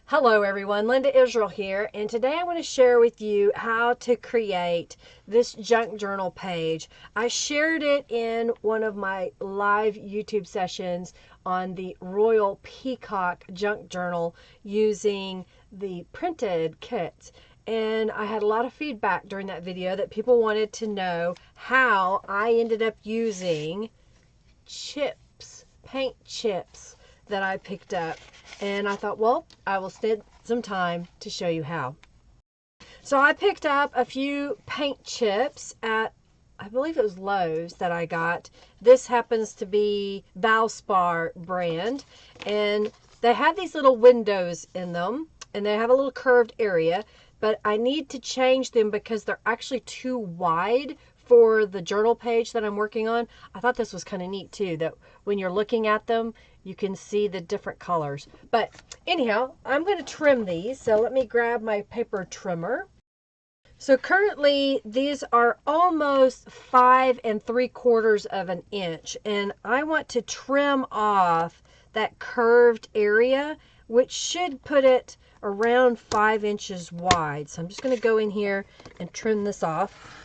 Hello everyone, Linda Israel here, and today I want to share with you how to create this junk journal page. I shared it in one of my live YouTube sessions on the Royal Peacock junk journal using the printed kits. And I had a lot of feedback during that video that people wanted to know how I ended up using chips, paint chips that I picked up. And I thought, well, I will spend some time to show you how. So I picked up a few paint chips at, I believe it was Lowe's that I got. This happens to be Valspar brand. And they have these little windows in them. And they have a little curved area. But I need to change them because they're actually too wide for the journal page that I'm working on. I thought this was kind of neat too, that when you're looking at them, you can see the different colors. But anyhow, I'm going to trim these. So let me grab my paper trimmer. So currently these are almost 5 3/4 of an inch. And I want to trim off that curved area, which should put it around 5 inches wide. So I'm just going to go in here and trim this off.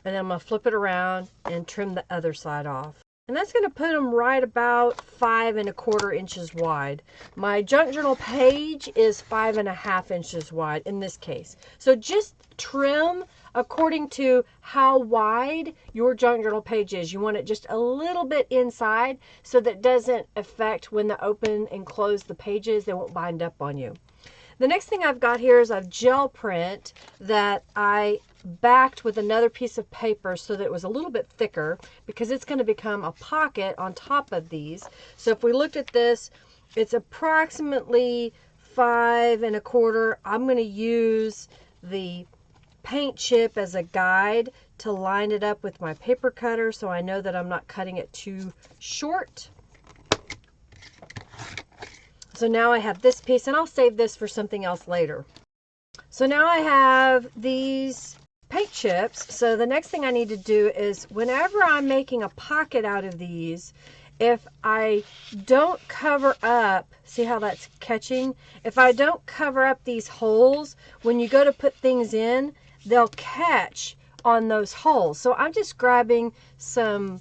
And then I'm going to flip it around and trim the other side off. And that's going to put them right about 5 1/4 inches wide. My junk journal page is 5 1/2 inches wide in this case. So just trim according to how wide your junk journal page is. You want it just a little bit inside so that it doesn't affect when they open and close the pages. They won't bind up on you. The next thing I've got here is a gel print that I backed with another piece of paper so that it was a little bit thicker because it's going to become a pocket on top of these. So if we looked at this, it's approximately 5 1/4. I'm going to use the paint chip as a guide to line it up with my paper cutter so I know that I'm not cutting it too short. So now I have this piece, and I'll save this for something else later. So now I have these paint chips. So the next thing I need to do is whenever I'm making a pocket out of these, if I don't cover up, see how that's catching? If I don't cover up these holes, when you go to put things in, they'll catch on those holes. So I'm just grabbing some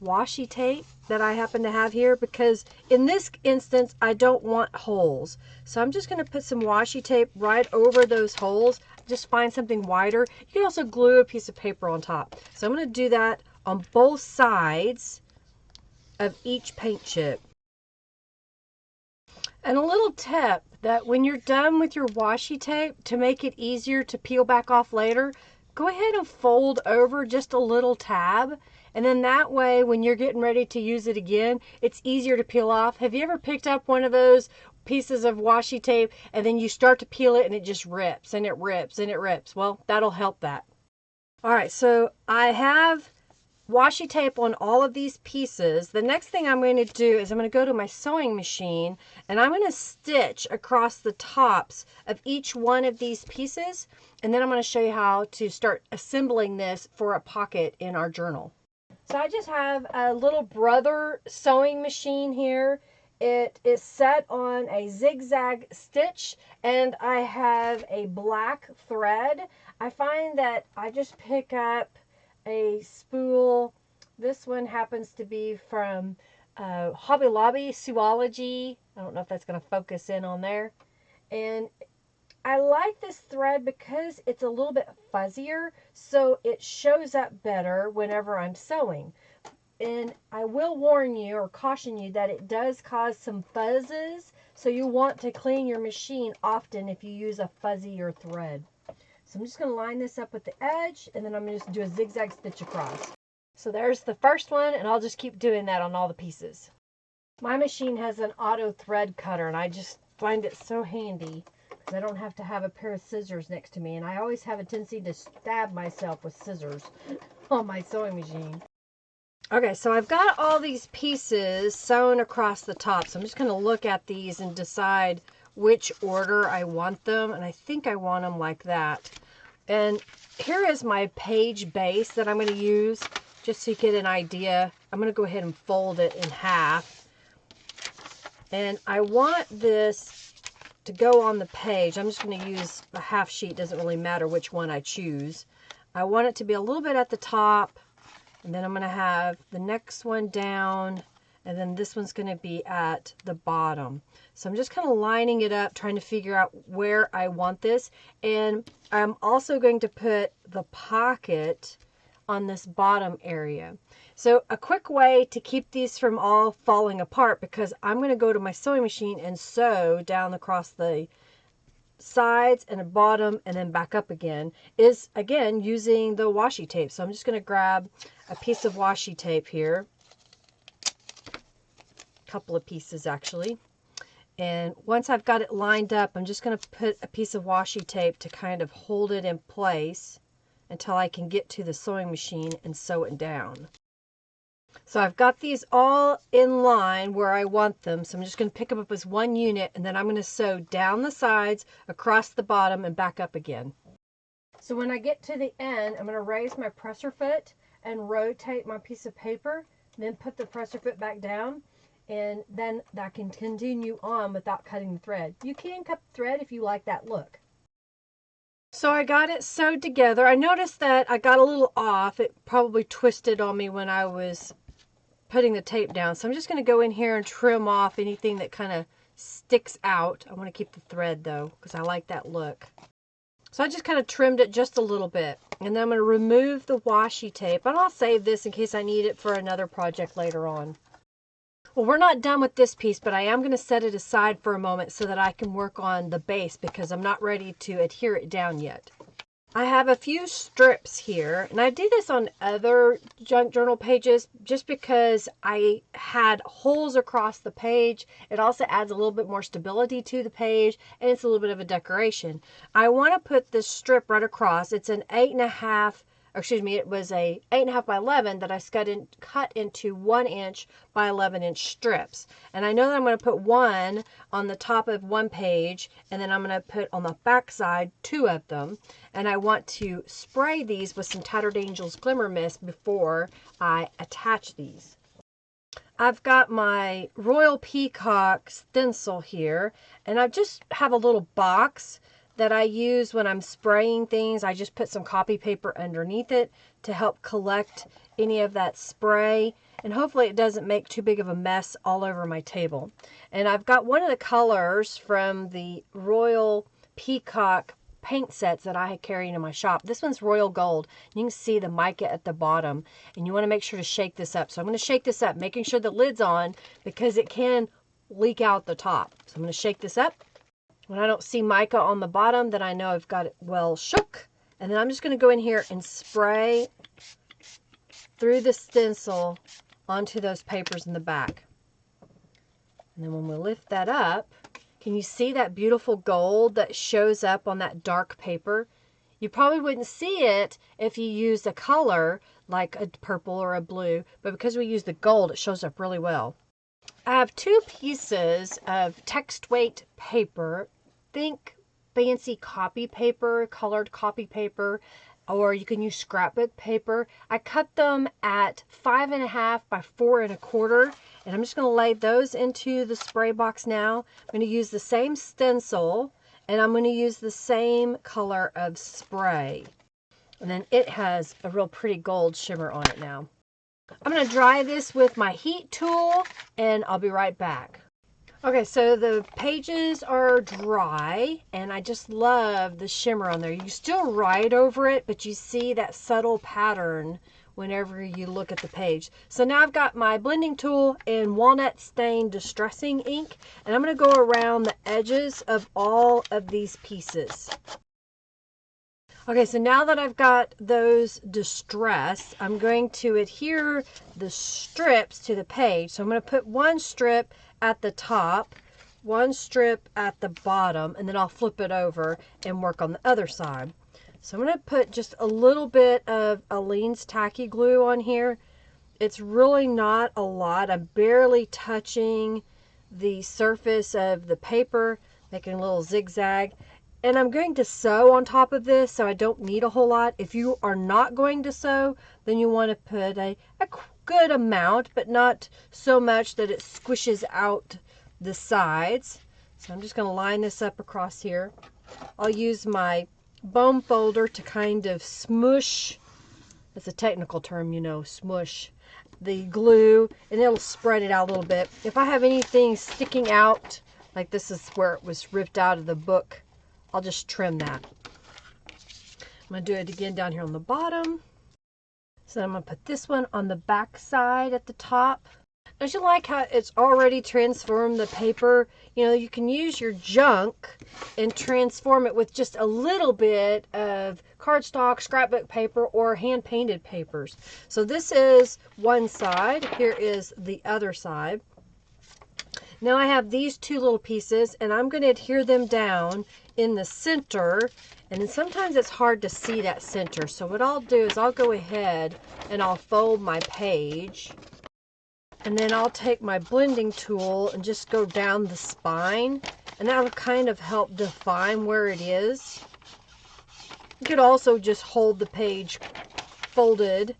washi tape that I happen to have here because in this instance I don't want holes. So I'm just going to put some washi tape right over those holes. Just find something wider. You can also glue a piece of paper on top. So I'm going to do that on both sides of each paint chip. And a little tip that when you're done with your washi tape, to make it easier to peel back off later, go ahead and fold over just a little tab. And then that way, when you're getting ready to use it again, it's easier to peel off. Have you ever picked up one of those pieces of washi tape and then you start to peel it and it just rips and it rips and it rips? Well, that'll help that. All right, so I have washi tape on all of these pieces. The next thing I'm going to do is I'm going to go to my sewing machine and I'm going to stitch across the tops of each one of these pieces. And then I'm going to show you how to start assembling this for a pocket in our journal. So I just have a little Brother sewing machine here. It is set on a zigzag stitch and I have a black thread. I find that I just pick up a spool. This one happens to be from Hobby Lobby, Sewology. I don't know if that's going to focus in on there. And I like this thread because it's a little bit fuzzier, so it shows up better whenever I'm sewing. And I will warn you or caution you that it does cause some fuzzes, so you want to clean your machine often if you use a fuzzier thread. So I'm just going to line this up with the edge, and then I'm going to just do a zigzag stitch across. So there's the first one, and I'll just keep doing that on all the pieces. My machine has an auto thread cutter, and I just find it so handy. I don't have to have a pair of scissors next to me, and I always have a tendency to stab myself with scissors on my sewing machine. Okay, so I've got all these pieces sewn across the top, so I'm just going to look at these and decide which order I want them, and I think I want them like that. And here is my page base that I'm going to use, just so you get an idea. I'm going to go ahead and fold it in half, and I want this to go on the page, I'm just going to use a half sheet. Doesn't really matter which one I choose. I want it to be a little bit at the top, and then I'm going to have the next one down, and then this one's going to be at the bottom. So I'm just kind of lining it up, trying to figure out where I want this. And I'm also going to put the pocket on this bottom area. So a quick way to keep these from all falling apart, because I'm going to go to my sewing machine and sew down across the sides and the bottom and then back up again, is again using the washi tape. So I'm just going to grab a piece of washi tape here, a couple of pieces actually, and once I've got it lined up, I'm just going to put a piece of washi tape to kind of hold it in place until I can get to the sewing machine and sew it down. So I've got these all in line where I want them. So I'm just going to pick them up as one unit, and then I'm going to sew down the sides, across the bottom, and back up again. So when I get to the end, I'm going to raise my presser foot and rotate my piece of paper, then put the presser foot back down, and then that can continue on without cutting the thread. You can cut the thread if you like that look. So I got it sewed together. I noticed that I got a little off. It probably twisted on me when I was putting the tape down. So I'm just going to go in here and trim off anything that kind of sticks out. I want to keep the thread though, because I like that look. So I just kind of trimmed it just a little bit. And then I'm going to remove the washi tape. And I'll save this in case I need it for another project later on. Well, we're not done with this piece, but I am going to set it aside for a moment so that I can work on the base, because I'm not ready to adhere it down yet. I have a few strips here, and I do this on other junk journal pages just because I had holes across the page. It also adds a little bit more stability to the page, and it's a little bit of a decoration. I want to put this strip right across. It's an 8.5, excuse me, it was a 8.5 by 11 that I cut into 1 inch by 11 inch strips. And I know that I'm going to put one on the top of one page, and then I'm going to put on the back side 2 of them. And I want to spray these with some Tattered Angels Glimmer Mist before I attach these. I've got my Royal Peacock stencil here, and I just have a little box that I use when I'm spraying things. I just put some copy paper underneath it to help collect any of that spray, and hopefully it doesn't make too big of a mess all over my table. And I've got one of the colors from the Royal Peacock paint sets that I carry in my shop. This one's Royal Gold. You can see the mica at the bottom, and you want to make sure to shake this up. So I'm going to shake this up, making sure the lid's on, because it can leak out the top. So I'm going to shake this up. When I don't see mica on the bottom, then I know I've got it well shook. And then I'm just going to go in here and spray through the stencil onto those papers in the back. And then when we lift that up, can you see that beautiful gold that shows up on that dark paper? You probably wouldn't see it if you used a color like a purple or a blue, but because we use the gold, it shows up really well. I have 2 pieces of text weight paper. Think fancy copy paper, colored copy paper, or you can use scrapbook paper. I cut them at 5.5 by 4.25, and I'm just going to lay those into the spray box now. I'm going to use the same stencil, and I'm going to use the same color of spray. And then it has a real pretty gold shimmer on it now. I'm going to dry this with my heat tool, and I'll be right back. Okay, so the pages are dry, and I just love the shimmer on there. You still write over it, but you see that subtle pattern whenever you look at the page. So now I've got my blending tool and walnut stain distressing ink, and I'm going to go around the edges of all of these pieces. Okay, so now that I've got those distressed, I'm going to adhere the strips to the page. So I'm going to put one strip at the top, one strip at the bottom, and then I'll flip it over and work on the other side. So I'm going to put just a little bit of Aleene's tacky glue on here. It's really not a lot. I'm barely touching the surface of the paper, making a little zigzag. And I'm going to sew on top of this, so I don't need a whole lot. If you are not going to sew, then you want to put a good amount, but not so much that it squishes out the sides. So I'm just going to line this up across here. I'll use my foam folder to kind of smush, that's a technical term, you know, smush the glue, and it'll spread it out a little bit. If I have anything sticking out, like this is where it was ripped out of the book, I'll just trim that. I'm going to do it again down here on the bottom. So I'm going to put this one on the back side at the top. Don't you like how it's already transformed the paper? You know, you can use your junk and transform it with just a little bit of cardstock, scrapbook paper, or hand-painted papers. So this is one side. Here is the other side. Now I have these two little pieces, and I'm going to adhere them down in the center. And then sometimes it's hard to see that center. So what I'll do is I'll go ahead and I'll fold my page. And then I'll take my blending tool and just go down the spine. And that'll kind of help define where it is. You could also just hold the page folded.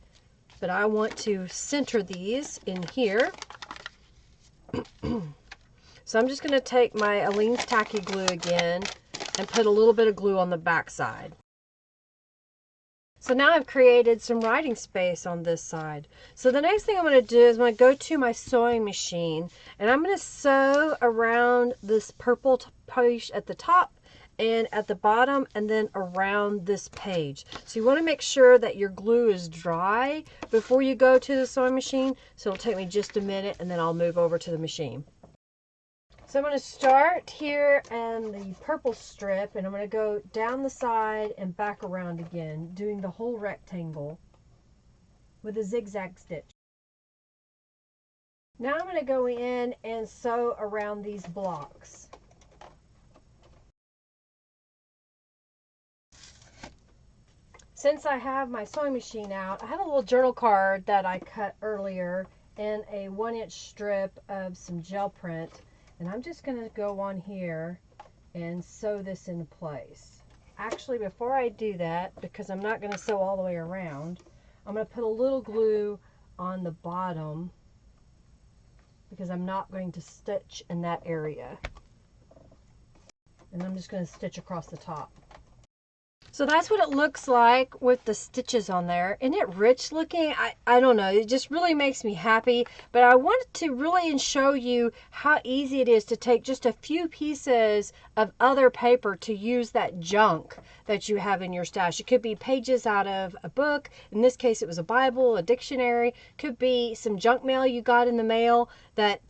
But I want to center these in here. So I'm just going to take my Aleene's Tacky Glue again and put a little bit of glue on the back side. So now I've created some writing space on this side. So the next thing I'm going to do is I'm going to go to my sewing machine and I'm going to sew around this purple page at the top and at the bottom and then around this page. So you want to make sure that your glue is dry before you go to the sewing machine. So it'll take me just a minute and then I'll move over to the machine. So I'm going to start here in the purple strip and I'm going to go down the side and back around again, doing the whole rectangle with a zigzag stitch. Now I'm going to go in and sew around these blocks. Since I have my sewing machine out, I have a little journal card that I cut earlier in a 1-inch strip of some gel print. And I'm just going to go on here and sew this into place. Actually, before I do that, because I'm not going to sew all the way around, I'm going to put a little glue on the bottom because I'm not going to stitch in that area. And I'm just going to stitch across the top. So that's what it looks like with the stitches on there. Isn't it rich looking? I don't know. It just really makes me happy. But I wanted to really show you how easy it is to take just a few pieces of other paper to use that junk that you have in your stash. It could be pages out of a book. In this case, it was a Bible, a dictionary. Could be some junk mail you got in the mail that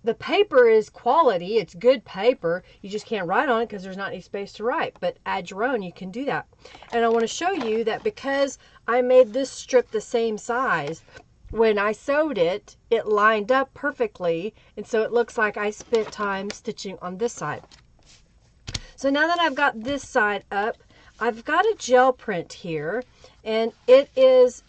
the paper is quality. It's good paper. You just can't write on it because there's not any space to write. But add your own, you can do that. And I want to show you that because I made this strip the same size, when I sewed it, it lined up perfectly. And so it looks like I spent time stitching on this side. So now that I've got this side up, I've got a gel print here. And it is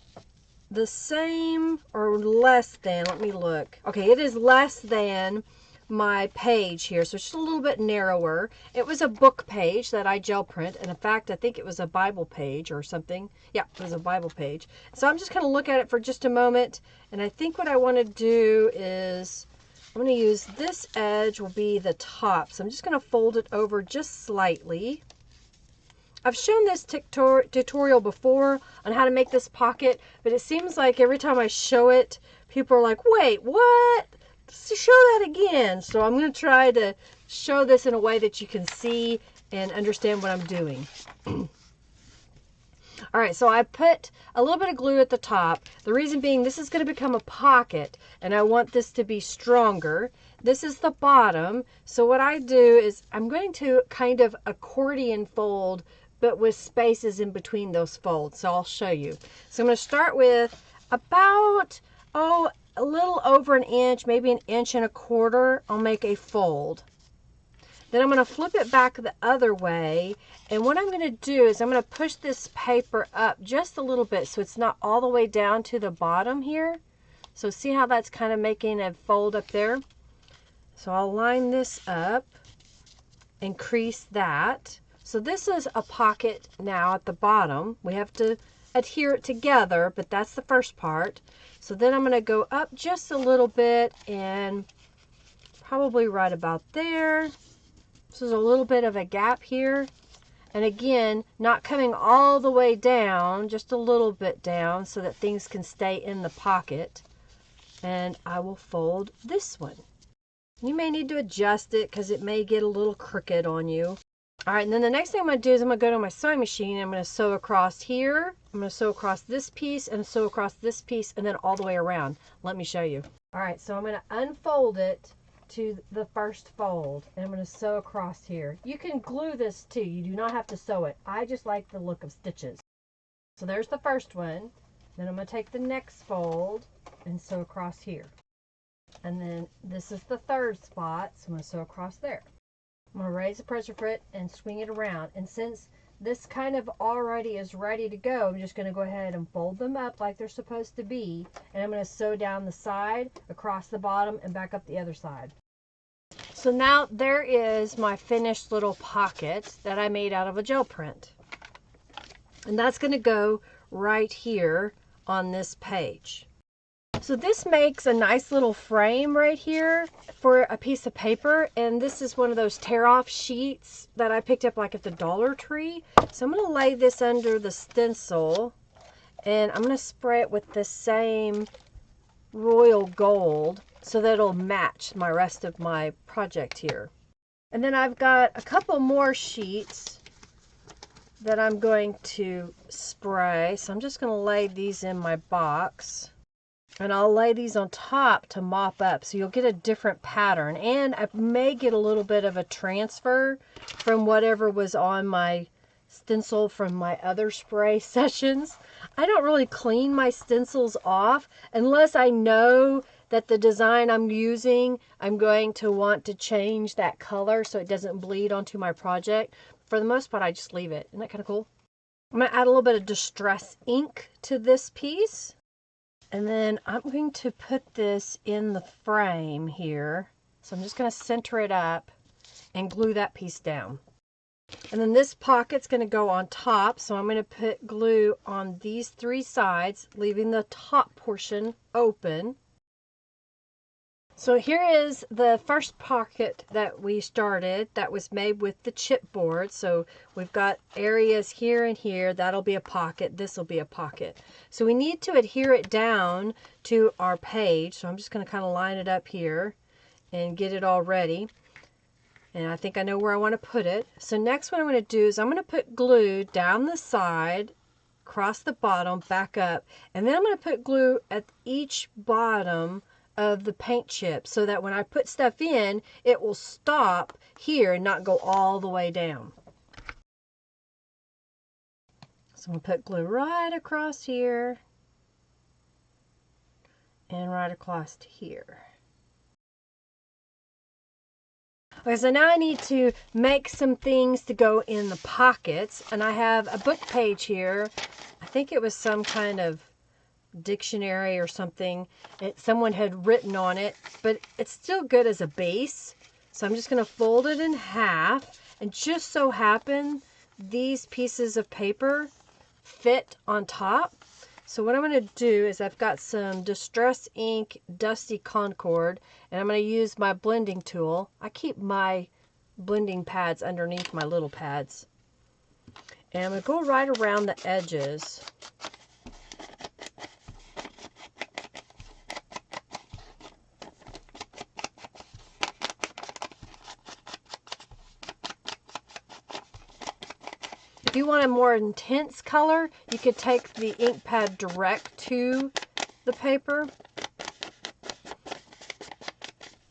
the same or less than, let me look. Okay, it is less than my page here, so it's just a little bit narrower. It was a book page that I gel print, and in fact, I think it was a Bible page or something. Yeah, it was a Bible page. So I'm just going to look at it for just a moment, and I think what I want to do is I'm going to use this edge will be the top. So I'm just going to fold it over just slightly. I've shown this tutorial before on how to make this pocket, but it seems like every time I show it, people are like, wait, what? Show that again. So I'm going to try to show this in a way that you can see and understand what I'm doing. All right, so I put a little bit of glue at the top. The reason being this is going to become a pocket, and I want this to be stronger. This is the bottom. So what I do is I'm going to kind of accordion fold, but with spaces in between those folds. So I'll show you. So I'm going to start with about, a little over an inch, maybe 1.25 inches. I'll make a fold. Then I'm going to flip it back the other way. And what I'm going to do is I'm going to push this paper up just a little bit so it's not all the way down to the bottom here. So see how that's kind of making a fold up there? So I'll line this up and crease that. So this is a pocket now at the bottom. We have to adhere it together, but that's the first part. So then I'm going to go up just a little bit and probably right about there. So there's a little bit of a gap here. And again, not coming all the way down, just a little bit down so that things can stay in the pocket. And I will fold this one. You may need to adjust it because it may get a little crooked on you. All right, and then the next thing I'm going to do is I'm going to go to my sewing machine and I'm going to sew across here. I'm going to sew across this piece and sew across this piece and then all the way around. Let me show you. All right, so I'm going to unfold it to the first fold and I'm going to sew across here. You can glue this too. You do not have to sew it. I just like the look of stitches. So there's the first one. Then I'm going to take the next fold and sew across here. And then this is the third spot, so I'm going to sew across there. I'm going to raise the pressure foot and swing it around. And since this kind of already is ready to go, I'm just going to go ahead and fold them up like they're supposed to be. And I'm going to sew down the side, across the bottom, and back up the other side. So now there is my finished little pocket that I made out of a gel print. And that's going to go right here on this page. So this makes a nice little frame right here for a piece of paper, and this is one of those tear-off sheets that I picked up like at the Dollar Tree. So I'm going to lay this under the stencil, and I'm going to spray it with the same royal gold so that it'll match my rest of my project here. And then I've got a couple more sheets that I'm going to spray, so I'm just going to lay these in my box. And I'll lay these on top to mop up so you'll get a different pattern. And I may get a little bit of a transfer from whatever was on my stencil from my other spray sessions. I don't really clean my stencils off unless I know that the design I'm using, I'm going to want to change that color so it doesn't bleed onto my project. For the most part, I just leave it. Isn't that kind of cool? I'm going to add a little bit of distress ink to this piece. And then I'm going to put this in the frame here. So I'm just going to center it up and glue that piece down. And then this pocket's going to go on top. So I'm going to put glue on these three sides, leaving the top portion open. So here is the first pocket that we started that was made with the chipboard. So we've got areas here and here. That'll be a pocket. This will be a pocket. So we need to adhere it down to our page. So I'm just going to kind of line it up here and get it all ready. And I think I know where I want to put it. So next what I'm going to do is I'm going to put glue down the side, across the bottom, back up. And then I'm going to put glue at each bottom of the paint chip so that when I put stuff in, it will stop here and not go all the way down. So I'm going to put glue right across here and right across to here. Okay, so now I need to make some things to go in the pockets, and I have a book page here. I think it was some kind of dictionary or something. Someone had written on it, but it's still good as a base. So I'm just going to fold it in half, and just so happen these pieces of paper fit on top. So what I'm going to do is I've got some Distress Ink Dusty Concord, and I'm going to use my blending tool. I keep my blending pads underneath my little pads. And I'm going to go right around the edges. If you want a more intense color, you could take the ink pad direct to the paper.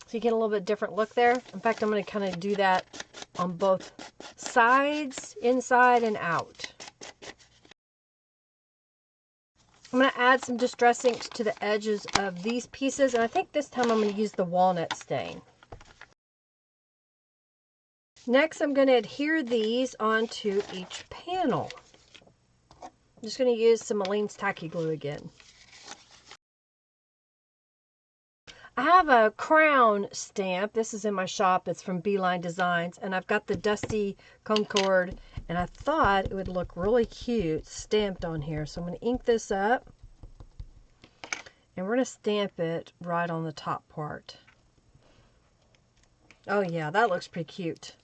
So you get a little bit different look there. In fact, I'm going to kind of do that on both sides, inside and out. I'm going to add some Distress inks to the edges of these pieces, and I think this time I'm going to use the walnut stain. Next, I'm going to adhere these onto each panel. I'm just going to use some Aleene's Tacky Glue again. I have a crown stamp. This is in my shop. It's from Beeline Designs, and I've got the Dusty Concord, and I thought it would look really cute stamped on here. So I'm going to ink this up, and we're going to stamp it right on the top part. Oh yeah, that looks pretty cute.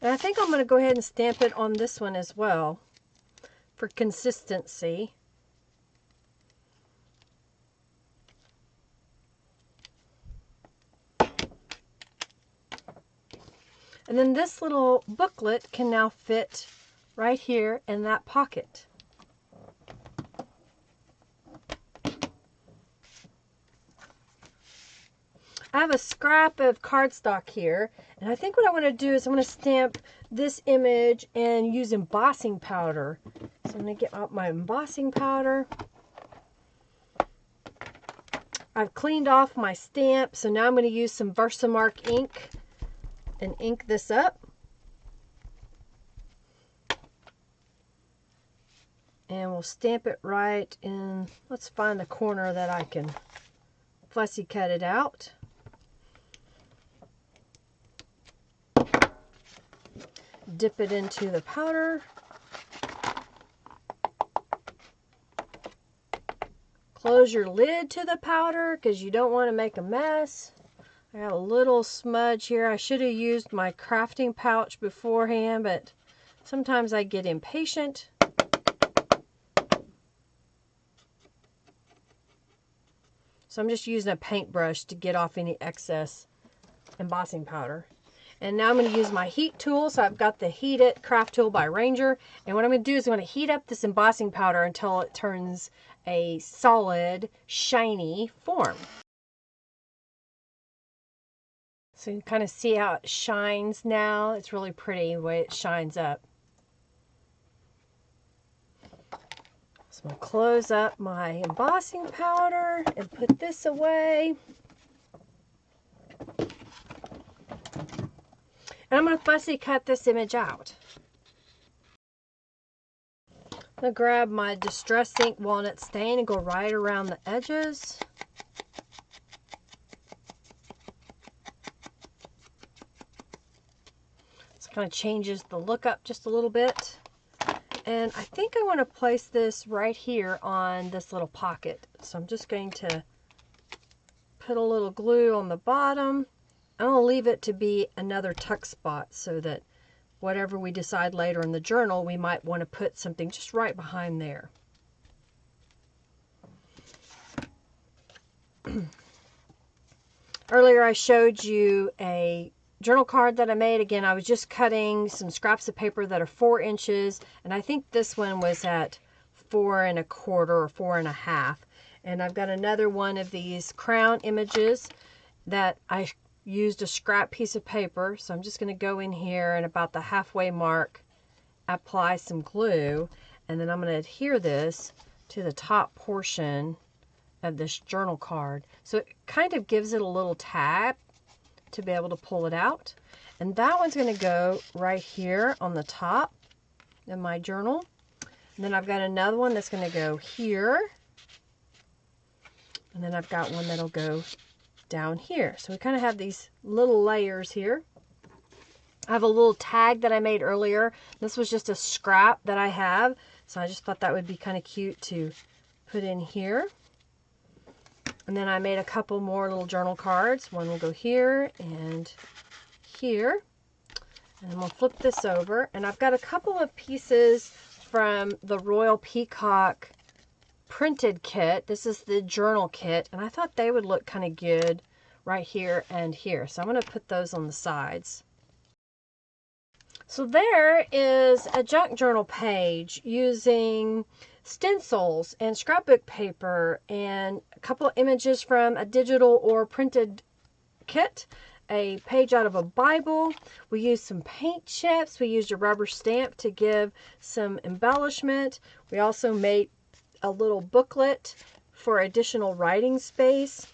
And I think I'm going to go ahead and stamp it on this one as well for consistency. And then this little booklet can now fit right here in that pocket. I have a scrap of cardstock here, and I think what I want to do is I'm going to stamp this image and use embossing powder. So I'm going to get out my embossing powder. I've cleaned off my stamp, so now I'm going to use some Versamark ink and ink this up. And we'll stamp it right in, let's find a corner that I can fussy cut it out. Dip it into the powder. Close your lid to the powder because you don't want to make a mess. I got a little smudge here. I should have used my crafting pouch beforehand, but sometimes I get impatient. So I'm just using a paintbrush to get off any excess embossing powder. And now I'm going to use my heat tool. So I've got the Heat It craft tool by Ranger. And what I'm going to do is I'm going to heat up this embossing powder until it turns a solid, shiny form. So you can kind of see how it shines now. It's really pretty the way it shines up. So I'm going to close up my embossing powder and put this away. And I'm going to fussy cut this image out. I'm going to grab my Distress Ink Walnut Stain and go right around the edges. This kind of changes the look up just a little bit. And I think I want to place this right here on this little pocket. So I'm just going to put a little glue on the bottom. I'm going to leave it to be another tuck spot so that whatever we decide later in the journal, we might want to put something just right behind there. Earlier I showed you a journal card that I made. Again, I was just cutting some scraps of paper that are 4 inches, and I think this one was at 4 1/4 or 4 1/2. And I've got another one of these crown images that I used a scrap piece of paper. So I'm just going to go in here and about the halfway mark apply some glue, and then I'm going to adhere this to the top portion of this journal card. So it kind of gives it a little tap to be able to pull it out. And that one's going to go right here on the top of my journal. And then I've got another one that's going to go here. And then I've got one that'll go down here. So we kind of have these little layers here. I have a little tag that I made earlier. This was just a scrap that I have. So I just thought that would be kind of cute to put in here. And then I made a couple more little journal cards. One will go here and here. And then we'll flip this over. And I've got a couple of pieces from the Royal Peacock printed kit. This is the journal kit, and I thought they would look kind of good right here and here. So I'm going to put those on the sides. So there is a junk journal page using stencils and scrapbook paper and a couple images from a digital or printed kit, a page out of a Bible. We used some paint chips. We used a rubber stamp to give some embellishment. We also made a little booklet for additional writing space.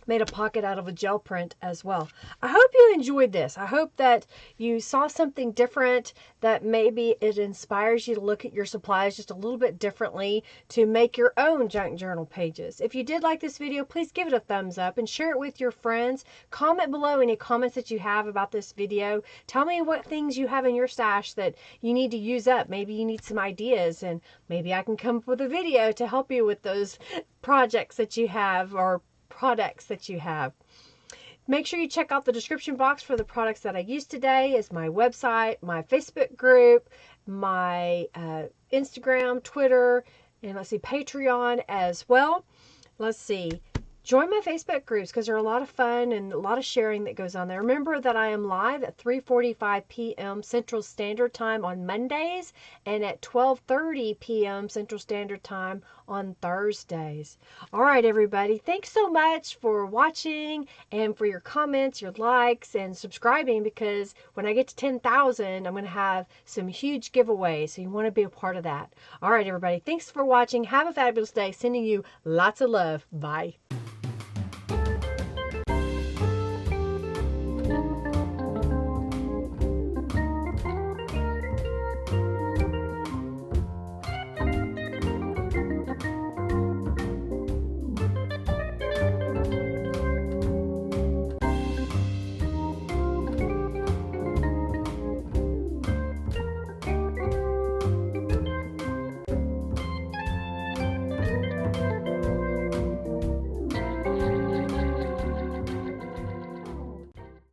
Made a pocket out of a gel print as well. I hope you enjoyed this. I hope that you saw something different, that maybe it inspires you to look at your supplies just a little bit differently to make your own junk journal pages. If you did like this video, please give it a thumbs up and share it with your friends. Comment below any comments that you have about this video. Tell me what things you have in your stash that you need to use up. Maybe you need some ideas, and maybe I can come up with a video to help you with those projects that you have or products that you have. Make sure you check out the description box for the products that I used today. Is my website, my Facebook group, my Instagram, Twitter, and let's see, Patreon as well. Let's see. Join my Facebook groups because they're a lot of fun and a lot of sharing that goes on there. Remember that I am live at 3:45 p.m. Central Standard Time on Mondays and at 12:30 p.m. Central Standard Time on Thursdays. All right, everybody. Thanks so much for watching and for your comments, your likes, and subscribing, because when I get to 10,000, I'm going to have some huge giveaways. So you want to be a part of that. All right, everybody. Thanks for watching. Have a fabulous day. Sending you lots of love. Bye.